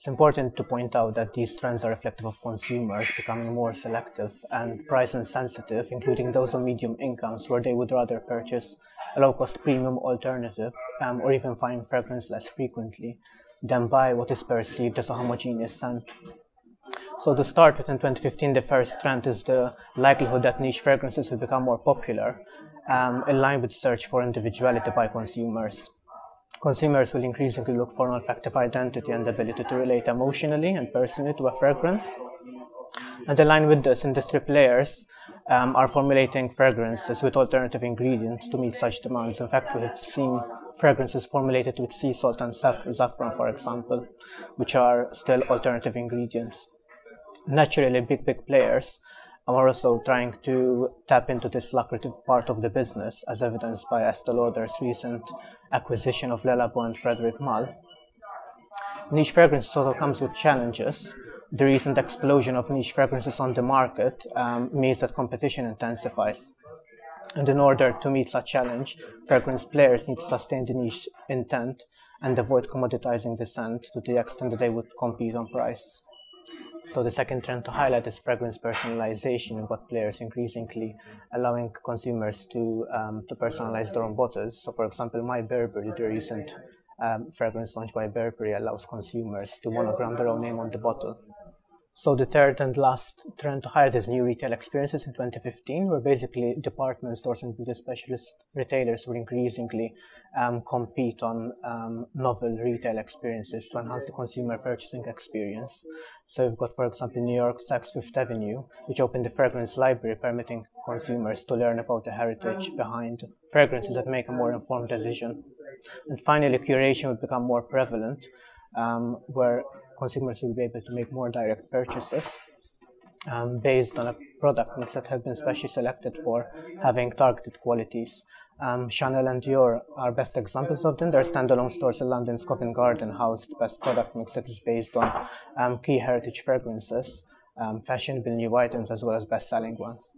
It's important to point out that these trends are reflective of consumers becoming more selective and price insensitive, including those on medium incomes, where they would rather purchase a low-cost premium alternative or even find fragrance less frequently than buy what is perceived as a homogeneous scent. So to start with, in 2015, the first trend is the likelihood that niche fragrances will become more popular, in line with the search for individuality by consumers. Consumers will increasingly look for an olfactive identity and ability to relate emotionally and personally to a fragrance. And in line with this, industry players are formulating fragrances with alternative ingredients to meet such demands. In fact, we've seen fragrances formulated with sea salt and saffron, for example, which are still alternative ingredients. Naturally, big players are also trying to tap into this lucrative part of the business, as evidenced by Estée Lauder's recent acquisition of Le Labo and Frederic Malle. Niche fragrances also comes with challenges. The recent explosion of niche fragrances on the market means that competition intensifies. And in order to meet such challenge, fragrance players need to sustain the niche intent and avoid commoditizing the scent to the extent that they would compete on price. So the second trend to highlight is fragrance personalization, what players increasingly allowing consumers to personalize their own bottles. So for example, My Burberry, the recent fragrance launched by Burberry, allows consumers to monogram their own name on the bottle. So the third and last trend to highlight is new retail experiences in 2015, where basically department stores and beauty specialist retailers will increasingly compete on novel retail experiences to enhance the consumer purchasing experience. So we've got, for example, New York Saks Fifth Avenue, which opened the fragrance library, permitting consumers to learn about the heritage behind fragrances that make a more informed decision. And finally, curation will become more prevalent, where consumers will be able to make more direct purchases based on a product mix that have been specially selected for having targeted qualities. Chanel and Dior are best examples of them. Their standalone stores in London's Covent Garden house the best product mix that is based on key heritage fragrances, fashionable new items, as well as best-selling ones.